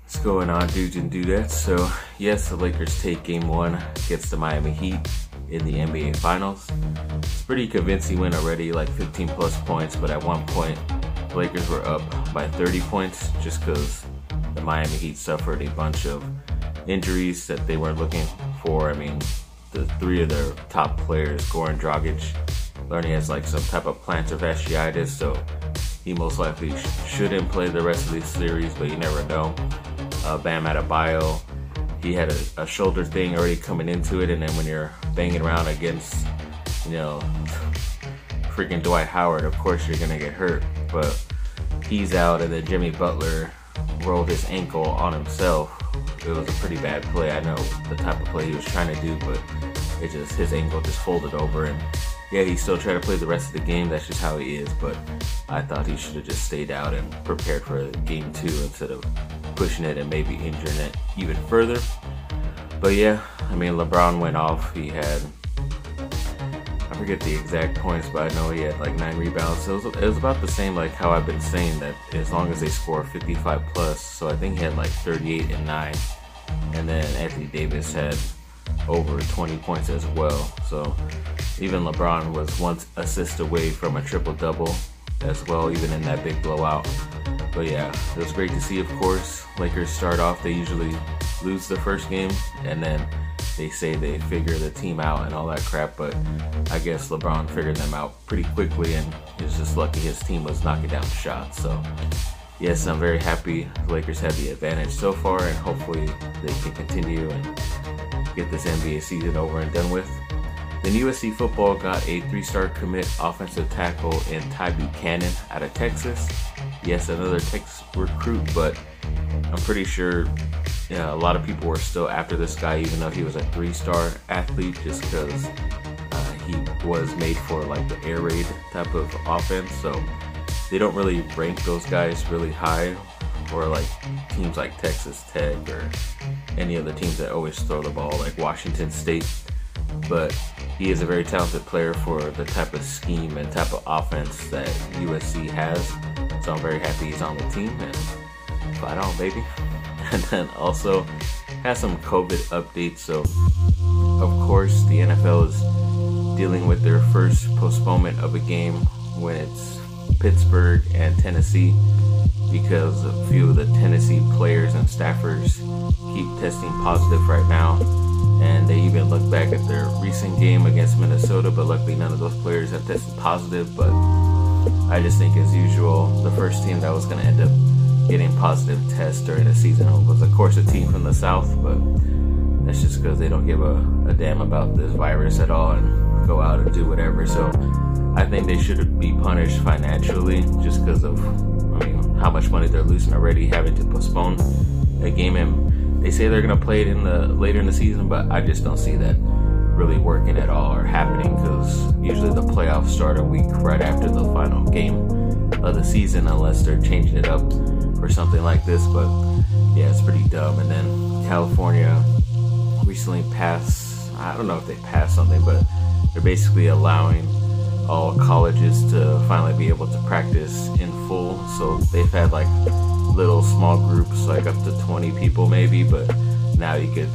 What's going on, dudes and dudettes? So, yes, the Lakers take Game 1 against the Miami Heat in the NBA Finals. It's a pretty convincing win already, like 15 plus points, but at one point, the Lakers were up by 30 points just because the Miami Heat suffered a bunch of injuries that they weren't looking for. I mean, the three of their top players, Goran Dragic, learned he has like some type of plantar fasciitis, so he most likely shouldn't play the rest of this series, but you never know. Bam Adebayo, he had a shoulder thing already coming into it, and then when you're banging around against, freaking Dwight Howard, of course you're gonna get hurt. But he's out, and then Jimmy Butler rolled his ankle on himself. It was a pretty bad play. I know the type of play he was trying to do, but his ankle just folded over, and yeah, he still tried to play the rest of the game. That's just how he is, but I thought he should have just stayed out and prepared for Game 2 instead of pushing it and maybe injuring it even further. But yeah, I mean, LeBron went off. He had, I forget the exact points, but I know he had like 9 rebounds. So it was about the same like how I've been saying, that as long as they score 55 plus. So I think he had like 38 and 9. And then Anthony Davis had over 20 points as well. So even LeBron was one assist away from a triple-double as well, even in that big blowout. But yeah, it was great to see, of course. Lakers start off, they usually lose the first game, and then they say they figure the team out and all that crap, but I guess LeBron figured them out pretty quickly, and he was just lucky his team was knocking down shots. So yes, I'm very happy the Lakers have the advantage so far, and hopefully they can continue and get this NBA season over and done with. Then USC Football got a 3-star commit offensive tackle in Ty Buchanan out of Texas. Yes, another Texas recruit, but I'm pretty sure a lot of people were still after this guy, even though he was a 3-star athlete, just because he was made for like the air raid type of offense. So they don't really rank those guys really high, or like teams like Texas Tech or any other teams that always throw the ball, like Washington State. But he is a very talented player for the type of scheme and type of offense that USC has. So I'm very happy he's on the team, and fight on, baby. And then also has some COVID updates. So of course the NFL is dealing with their first postponement of a game when it's Pittsburgh and Tennessee, because a few of the Tennessee players and staffers keep testing positive right now. And they even look back at their recent game against Minnesota, but luckily none of those players have tested positive. But I just think, as usual, the first team that was going to end up getting positive tests during the season was, of course, a team from the South. But that's just because they don't give a damn about this virus at all and go out and do whatever. So I think they should be punished financially just because of, how much money they're losing already having to postpone a game. And they say they're going to play it later in the season, but I just don't see that really working at all or happening, because usually the playoffs start a week right after the final game of the season, unless they're changing it up for something like this. But yeah, it's pretty dumb. And then California recently passed, I don't know if they passed something, but they're basically allowing all colleges to finally be able to practice in full. So they've had like little small groups, like up to 20 people maybe, but now you could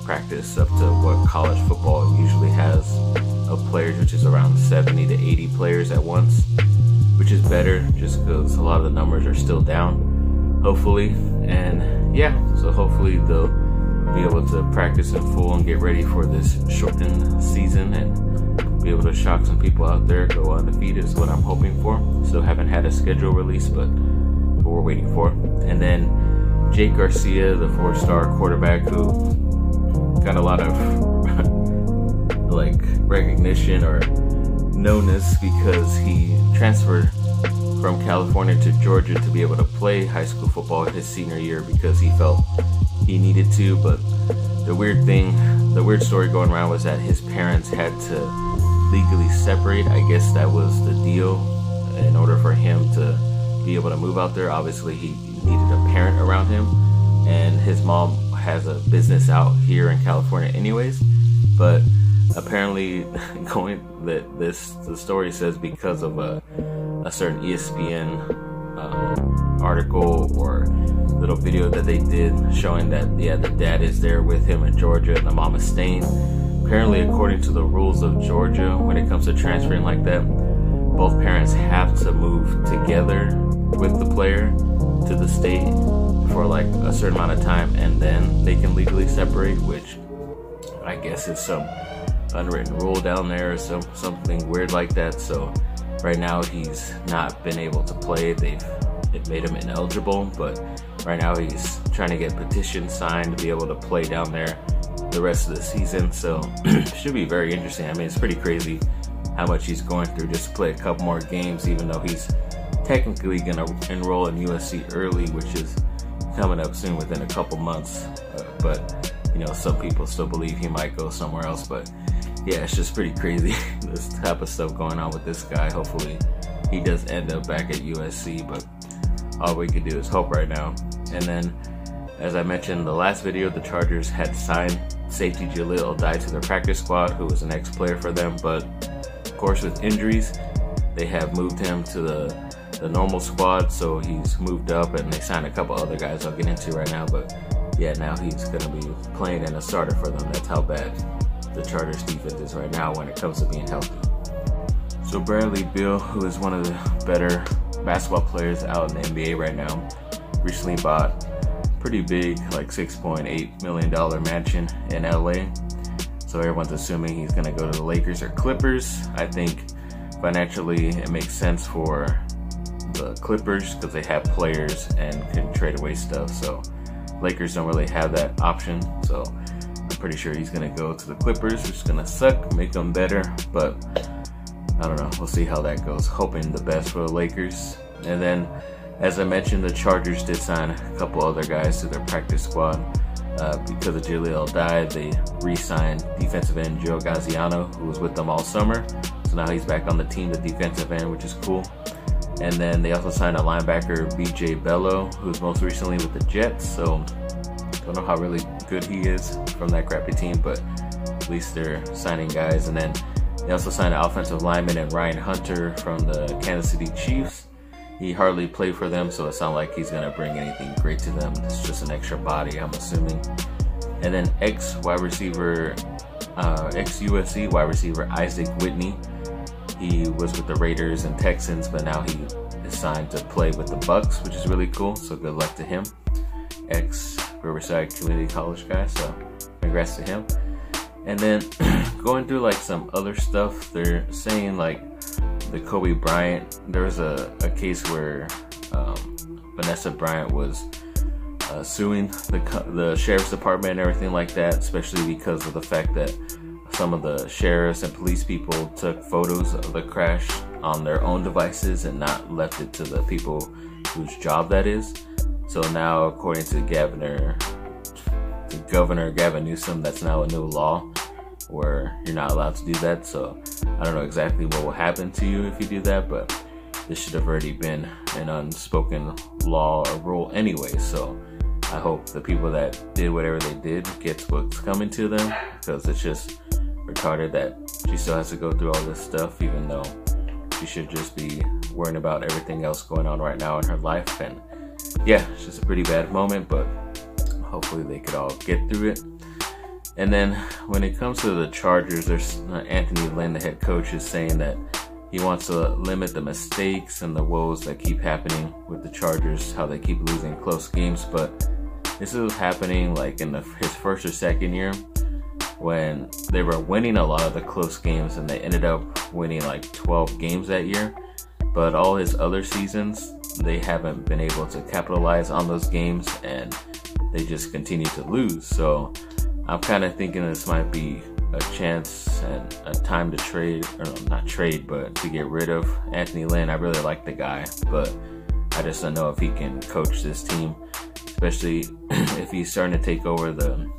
practice up to what college football usually has of players, which is around 70 to 80 players at once, which is better just because a lot of the numbers are still down, hopefully. And yeah, so hopefully they'll be able to practice in full and get ready for this shortened season and be able to shock some people out there, go undefeated is what I'm hoping for. Still haven't had a schedule release, but we're waiting for. And then Jake Garcia, the 4-star quarterback who got a lot of like recognition or knownness because he transferred from California to Georgia to be able to play high school football in his senior year because he felt he needed to. But the weird story going around was that his parents had to legally separate. I guess that was the deal in order for him to be able to move out there. Obviously he needed a parent around him, and his mom has a business out here in California anyways. But apparently the story says because of a certain ESPN article or little video that they did showing that, yeah, the dad is there with him in Georgia and the mom is staying. Apparently, according to the rules of Georgia, when it comes to transferring like that, both parents have to move together with the player to the state for like a certain amount of time, and then they can legally separate, which I guess is some unwritten rule down there or something weird like that. So right now he's not been able to play. It made him ineligible, but right now he's trying to get petitions signed to be able to play down there the rest of the season. So it should be very interesting. I mean, it's pretty crazy how much he's going through just to play a couple more games, even though he's technically going to enroll in USC early, which is coming up soon within a couple months. But you know, some people still believe he might go somewhere else. But yeah, it's just pretty crazy this type of stuff going on with this guy. Hopefully he does end up back at USC, but all we can do is hope right now. And then, as I mentioned in the last video, the Chargers had signed safety Jaleel Addae to their practice squad, who was an ex-player for them, but of course with injuries, they have moved him to the normal squad, so he's moved up, and they signed a couple other guys I'll get into right now. But yeah, now he's going to be playing in a starter for them. That's how bad the Chargers defense is right now when it comes to being healthy. So Bradley Beal, who is one of the better basketball players out in the NBA right now, recently bought pretty big, like $6.8 million mansion in LA. So everyone's assuming he's going to go to the Lakers or Clippers. I think financially it makes sense for the Clippers because they have players and can trade away stuff. So Lakers don't really have that option. So I'm pretty sure he's going to go to the Clippers, which is going to suck, make them better. But I don't know. We'll see how that goes. Hoping the best for the Lakers. And then, as I mentioned, the Chargers did sign a couple other guys to their practice squad. Because of Jaleel Addae, they re-signed defensive end Joe Gaziano, who was with them all summer. So now he's back on the team, the defensive end, which is cool. And then they also signed a linebacker, B.J. Bello, who's most recently with the Jets. So don't know how really good he is from that crappy team, but at least they're signing guys. And then they also signed an offensive lineman and Ryan Hunter from the Kansas City Chiefs. He hardly played for them, so it's not like he's going to bring anything great to them. It's just an extra body, I'm assuming. And then ex-USC wide receiver Isaac Whitney. He was with the Raiders and Texans, but now he is signed to play with the Bucs, which is really cool, so good luck to him. Ex-Riverside Community College guy, so congrats to him. And then going through like some other stuff, they're saying like the Kobe Bryant, there was a case where Vanessa Bryant was suing the sheriff's department and everything like that, especially because of the fact that some of the sheriffs and police people took photos of the crash on their own devices and not left it to the people whose job that is. So now, according to Governor Gavin Newsom, that's now a new law where you're not allowed to do that. So I don't know exactly what will happen to you if you do that, but this should have already been an unspoken law or rule anyway. So I hope the people that did whatever they did gets what's coming to them, because it's just retarded that she still has to go through all this stuff, even though she should just be worrying about everything else going on right now in her life. And yeah, it's just a pretty bad moment, but hopefully they could all get through it. And then when it comes to the Chargers, there's Anthony Lynn, the head coach, is saying that he wants to limit the mistakes and the woes that keep happening with the Chargers, how they keep losing close games. But this is happening like in his first or second year, when they were winning a lot of the close games, and they ended up winning like 12 games that year. But all his other seasons, they haven't been able to capitalize on those games, and they just continue to lose. So I'm kind of thinking this might be a chance and a time to trade, or not trade, but to get rid of Anthony Lynn. I really like the guy, but I just don't know if he can coach this team, especially if he's starting to take over the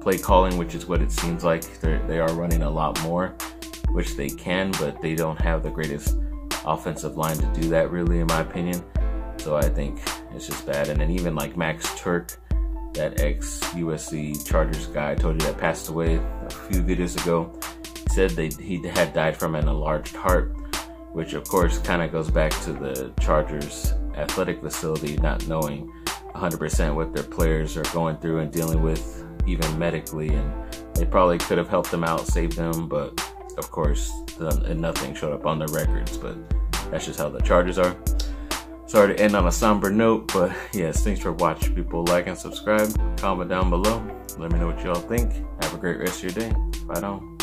play calling, which is what it seems like. They are running a lot more, which they can, but they don't have the greatest offensive line to do that, really, in my opinion. So I think it's just bad. And then even like Max Tuerk, that ex-USC Chargers guy I told you that passed away a few videos ago, said he had died from an enlarged heart, which of course kind of goes back to the Chargers athletic facility not knowing 100% what their players are going through and dealing with, even medically, and they probably could have helped them out, saved them, but of course nothing showed up on their records. But that's just how the Chargers are. Sorry to end on a somber note, but yes, thanks for watching, people. Like and subscribe, comment down below, let me know what y'all think. Have a great rest of your day. Bye now.